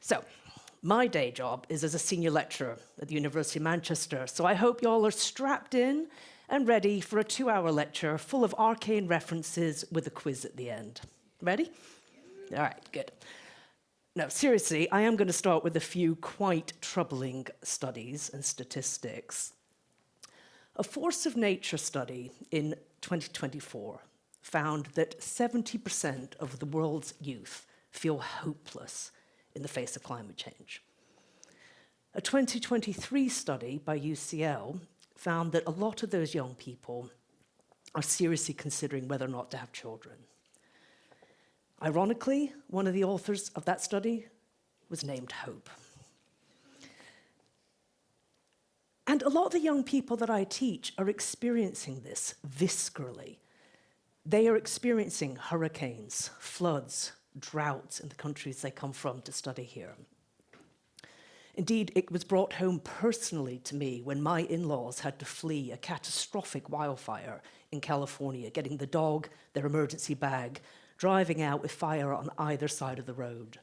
So, my day job is as a senior lecturer at the University of Manchester, so I hope you all are strapped in and ready for a 2-hour lecture full of arcane references with a quiz at the end. Ready? All right, good. Now, seriously, I am going to start with a few quite troubling studies and statistics. A force of nature study in 2024 found that 70% of the world's youth feel hopeless in the face of climate change. A 2023 study by UCL found that a lot of those young people are seriously considering whether or not to have children. Ironically, one of the authors of that study was named Hope. And a lot of the young people that I teach are experiencing this viscerally. They are experiencing hurricanes, floods, droughts in the countries they come from to study here. Indeed, it was brought home personally to me when my in-laws had to flee a catastrophic wildfire in California, getting the dog, their emergency bag, driving out with fire on either side of the road.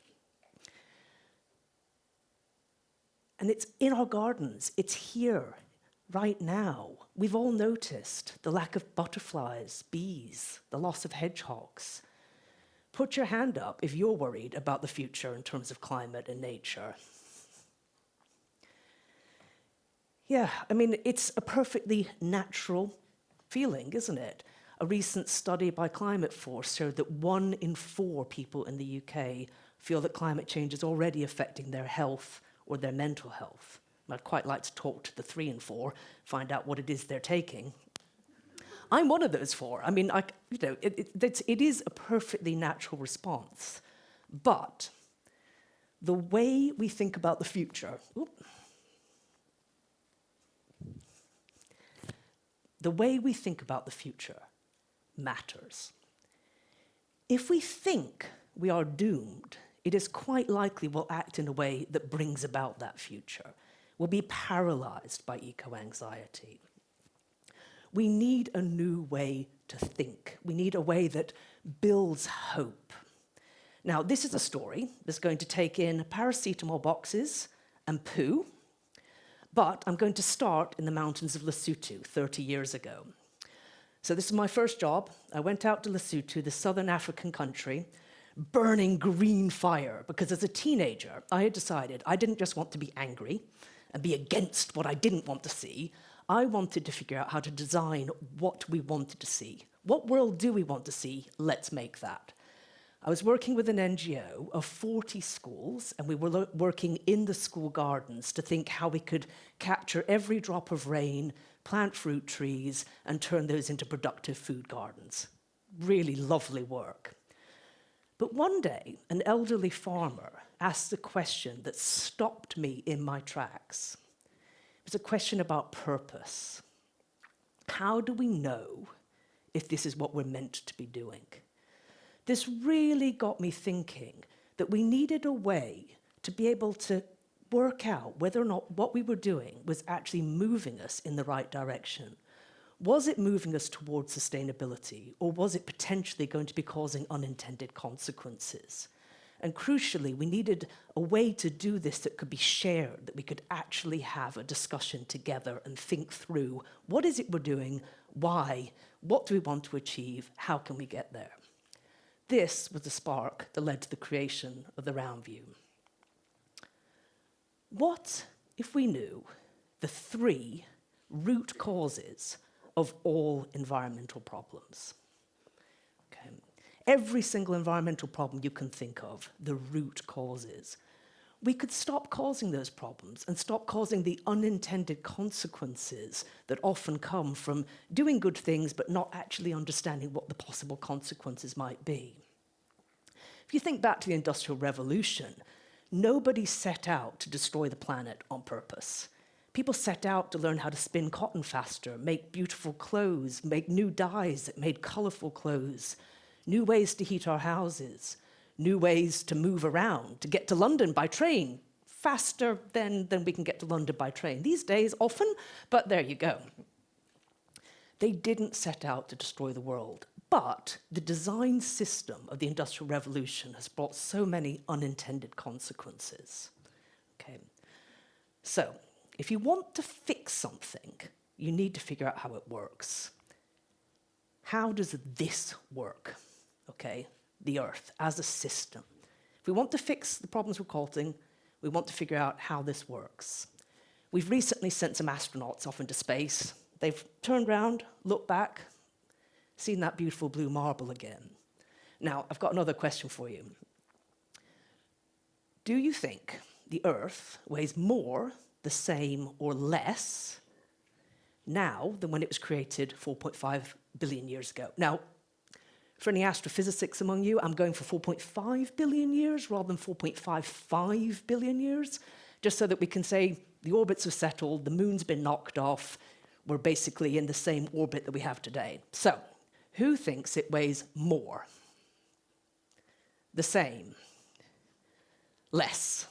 And it's in our gardens, it's here, right now. We've all noticed the lack of butterflies, bees, the loss of hedgehogs. Put your hand up if you're worried about the future in terms of climate and nature. Yeah, I mean, it's a perfectly natural feeling, isn't it? A recent study by Climate Force showed that 1 in 4 people in the UK feel that climate change is already affecting their health or their mental health. I'd quite like to talk to the 3 in 4, find out what it is they're taking. I'm one of those 4. I mean, it is a perfectly natural response. But the way we think about the future, the way we think about the future matters. If we think we are doomed, it is quite likely we'll act in a way that brings about that future. We'll be paralyzed by eco-anxiety. We need a new way to think. We need a way that builds hope. Now, this is a story that's going to take in paracetamol boxes and poo, but I'm going to start in the mountains of Lesotho 30 years ago. So this is my first job. I went out to Lesotho, the southern African country, burning green fire, because as a teenager, I had decided I didn't just want to be angry and be against what I didn't want to see. I wanted to figure out how to design what we wanted to see. What world do we want to see? Let's make that. I was working with an NGO of 40 schools, and we were working in the school gardens to think how we could capture every drop of rain, plant fruit trees, and turn those into productive food gardens. Really lovely work. But one day, an elderly farmer asked a question that stopped me in my tracks. It was a question about purpose. How do we know if this is what we're meant to be doing? This really got me thinking that we needed a way to be able to work out whether or not what we were doing was actually moving us in the right direction. Was it moving us towards sustainability, or was it potentially going to be causing unintended consequences? And crucially, we needed a way to do this that could be shared, that we could actually have a discussion together and think through what is it we're doing, why, what do we want to achieve, how can we get there? This was the spark that led to the creation of the RoundView. What if we knew the 3 root causes of all environmental problems? Okay. Every single environmental problem you can think of, the root causes. We could stop causing those problems and stop causing the unintended consequences that often come from doing good things but not actually understanding what the possible consequences might be. If you think back to the Industrial Revolution, nobody set out to destroy the planet on purpose. People set out to learn how to spin cotton faster, make beautiful clothes, make new dyes that made colorful clothes, new ways to heat our houses, new ways to move around, to get to London by train, faster than we can get to London by train. These days, often, but there you go. They didn't set out to destroy the world, But the design system of the Industrial Revolution has brought so many unintended consequences. Okay. So, if you want to fix something, you need to figure out how it works. How does this work? Okay, the Earth as a system. If we want to fix the problems we're causing, we want to figure out how this works. We've recently sent some astronauts off into space. They've turned around, looked back, seen that beautiful blue marble again. Now, I've got another question for you. Do you think the Earth weighs more, the same, or less now than when it was created 4.5 billion years ago? Now, for any astrophysicists among you, I'm going for 4.5 billion years rather than 4.55 billion years, just so that we can say the orbits have settled, the moon's been knocked off, we're basically in the same orbit that we have today. So, who thinks it weighs more? The same? Less?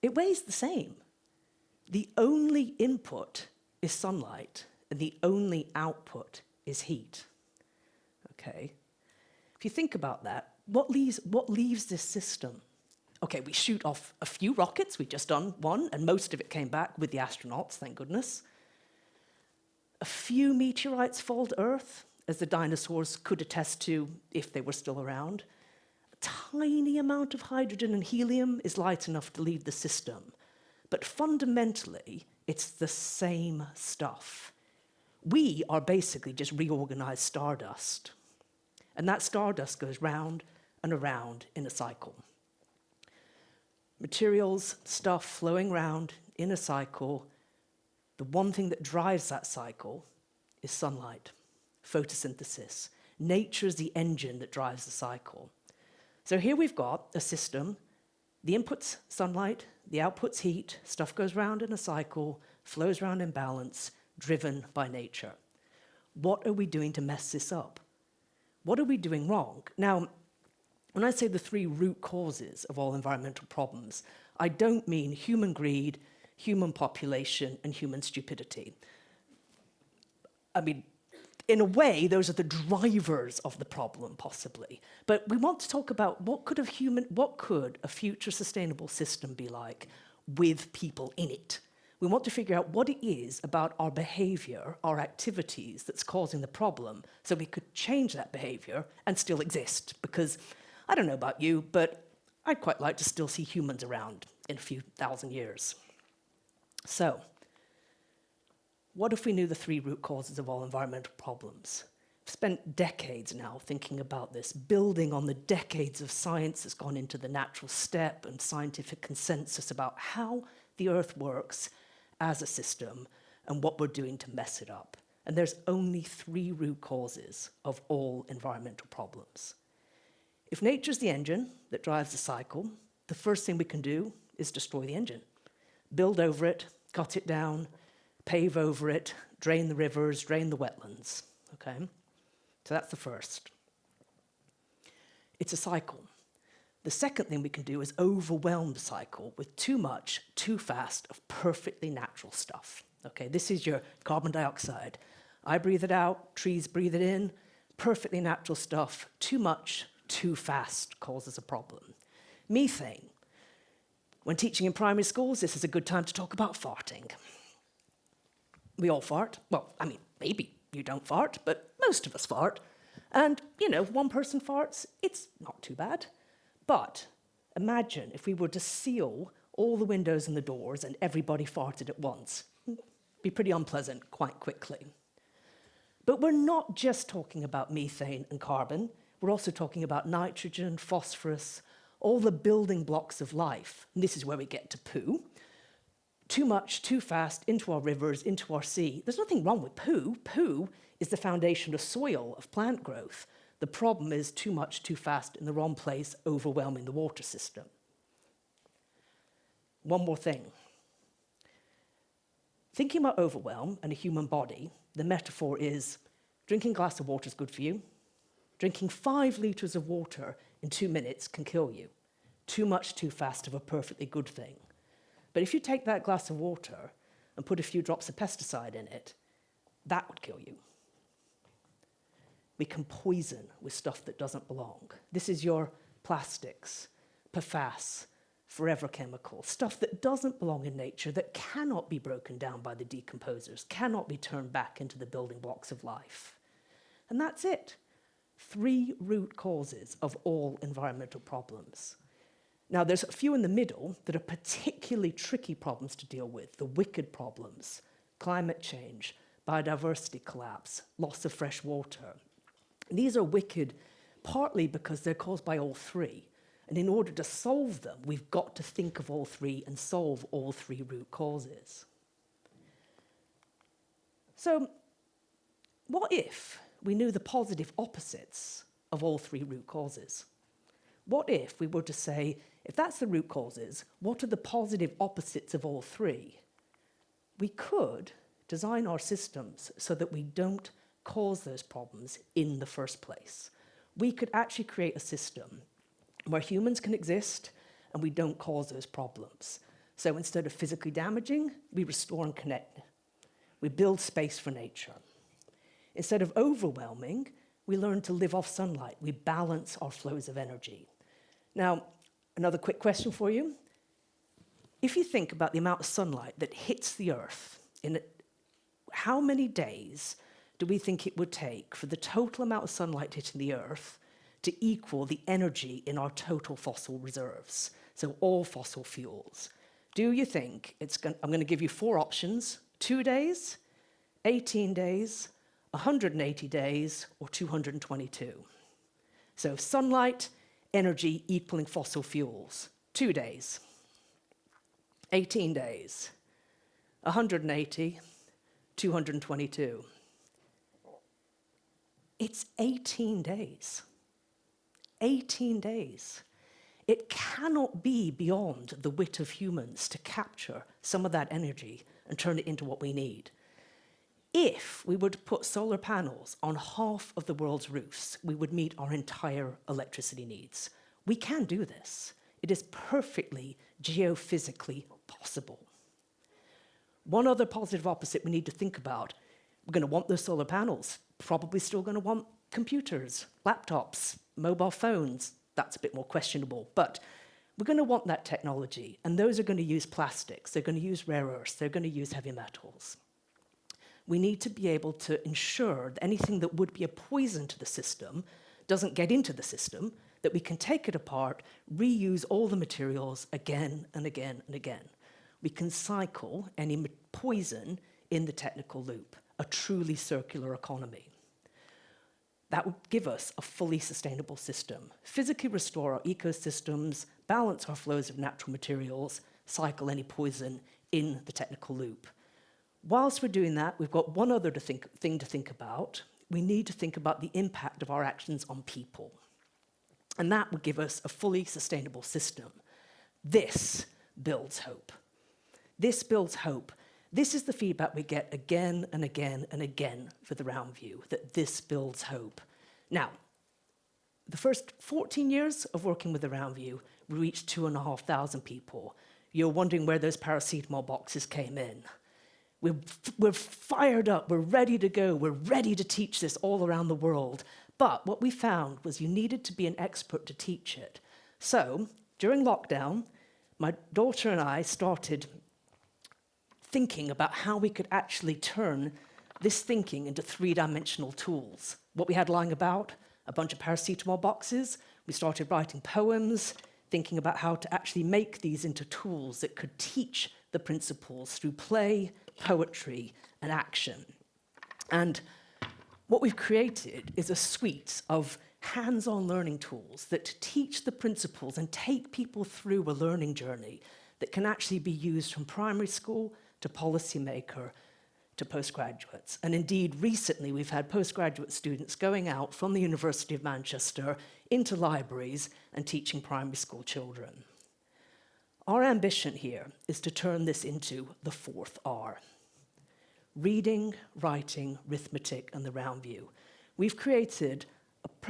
It weighs the same. The only input is sunlight, and the only output is heat. Okay? If you think about that, what leaves this system? Okay, we shoot off a few rockets, we've just done one, and most of it came back with the astronauts, thank goodness. A few meteorites fall to Earth, as the dinosaurs could attest to if they were still around. A tiny amount of hydrogen and helium is light enough to leave the system. But fundamentally, it's the same stuff. We are basically just reorganized stardust. And that stardust goes round and around in a cycle. Materials, stuff flowing round in a cycle. The one thing that drives that cycle is sunlight, photosynthesis. Nature is the engine that drives the cycle. So here we've got a system. The input's sunlight, the output's heat, stuff goes round in a cycle, flows round in balance, driven by nature. What are we doing to mess this up? What are we doing wrong? Now, when I say the three root causes of all environmental problems, I don't mean human greed, human population, and human stupidity. I mean, in a way, those are the drivers of the problem, possibly. But we want to talk about what could a future sustainable system be like with people in it? We want to figure out what it is about our behavior, our activities, that's causing the problem, so we could change that behavior and still exist. Because, I don't know about you, but I'd quite like to still see humans around in a few thousand years. So, what if we knew the three root causes of all environmental problems? I've spent decades now thinking about this, building on the decades of science that's gone into the natural step and scientific consensus about how the Earth works as a system and what we're doing to mess it up. And there's only three root causes of all environmental problems. If nature's the engine that drives the cycle, the first thing we can do is destroy the engine. Build over it, cut it down, pave over it, drain the rivers, drain the wetlands, okay? So that's the first. It's a cycle. The second thing we can do is overwhelm the cycle with too much, too fast of perfectly natural stuff, okay? This is your carbon dioxide. I breathe it out, trees breathe it in, perfectly natural stuff. Too much, too fast causes a problem. Methane. When teaching in primary schools, this is a good time to talk about farting. We all fart. Well, I mean, maybe you don't fart, but most of us fart. And, you know, one person farts, it's not too bad. But imagine if we were to seal all the windows and the doors and everybody farted at once. It'd be pretty unpleasant quite quickly. But we're not just talking about methane and carbon. We're also talking about nitrogen, phosphorus, all the building blocks of life. And this is where we get to poo. Too much, too fast, into our rivers, into our sea. There's nothing wrong with poo. Poo is the foundation of soil, of plant growth. The problem is too much, too fast, in the wrong place, overwhelming the water system. One more thing. Thinking about overwhelm and a human body, the metaphor is drinking a glass of water is good for you. Drinking 5 liters of water in 2 minutes can kill you. Too much, too fast of a perfectly good thing. But if you take that glass of water and put a few drops of pesticide in it, that would kill you. We can poison with stuff that doesn't belong. This is your plastics, PFAS, forever chemicals, stuff that doesn't belong in nature, that cannot be broken down by the decomposers, cannot be turned back into the building blocks of life. And that's it. 3 root causes of all environmental problems. Now, there's a few in the middle that are particularly tricky problems to deal with, the wicked problems: climate change, biodiversity collapse, loss of fresh water. These are wicked partly because they're caused by all 3. And in order to solve them, we've got to think of all 3 and solve all 3 root causes. So, what if we knew the positive opposites of all 3 root causes? What if we were to say, if that's the root causes, what are the positive opposites of all 3? We could design our systems so that we don't cause those problems in the first place. We could actually create a system where humans can exist and we don't cause those problems. So instead of physically damaging, we restore and connect. We build space for nature. Instead of overwhelming, we learn to live off sunlight. We balance our flows of energy. Now, another quick question for you. If you think about the amount of sunlight that hits the Earth, how many days do we think it would take for the total amount of sunlight hitting the Earth to equal the energy in our total fossil reserves? So all fossil fuels. Do you think I'm going to give you 4 options: 2 days, 18 days, 180 days, or 222? So sunlight, energy equaling fossil fuels. 2 days, 18 days, 180, 222. It's 18 days. 18 days. It cannot be beyond the wit of humans to capture some of that energy and turn it into what we need. If we were to put solar panels on half of the world's roofs, we would meet our entire electricity needs. We can do this. It is perfectly geophysically possible. One other positive opposite we need to think about: we're going to want those solar panels, probably still going to want computers, laptops, mobile phones. That's a bit more questionable, but we're going to want that technology, and those are going to use plastics, they're going to use rare earths, they're going to use heavy metals. We need to be able to ensure that anything that would be a poison to the system doesn't get into the system, that we can take it apart, reuse all the materials again and again and again. We can cycle any poison in the technical loop, a truly circular economy. That would give us a fully sustainable system, physically restore our ecosystems, balance our flows of natural materials, cycle any poison in the technical loop. Whilst we're doing that, we've got one other thing to think about. We need to think about the impact of our actions on people. And that would give us a fully sustainable system. This builds hope. This builds hope. This is the feedback we get again and again and again for the RoundView, that this builds hope. Now, the first 14 years of working with the RoundView, we reached 2,500 people. You're wondering where those paracetamol boxes came in. We're fired up, we're ready to go, we're ready to teach this all around the world. But what we found was you needed to be an expert to teach it. So, during lockdown, my daughter and I started thinking about how we could actually turn this thinking into 3-dimensional tools. What we had lying about, a bunch of paracetamol boxes. We started writing poems, thinking about how to actually make these into tools that could teach the principles through play, poetry, and action. And what we've created is a suite of hands-on learning tools that teach the principles and take people through a learning journey that can actually be used from primary school to policymaker to postgraduates. And indeed, recently we've had postgraduate students going out from the University of Manchester into libraries and teaching primary school children. Our ambition here is to turn this into the 4th R. Reading, writing, arithmetic, and the RoundView. We've created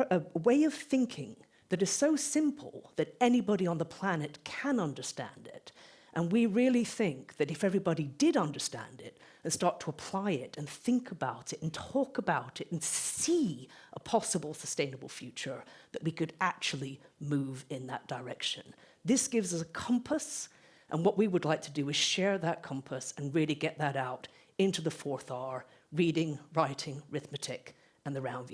a way of thinking that is so simple that anybody on the planet can understand it. And we really think that if everybody did understand it, and start to apply it and think about it and talk about it and see a possible sustainable future, that we could actually move in that direction. This gives us a compass, and what we would like to do is share that compass and really get that out into the fourth R: reading, writing, arithmetic, and the RoundView.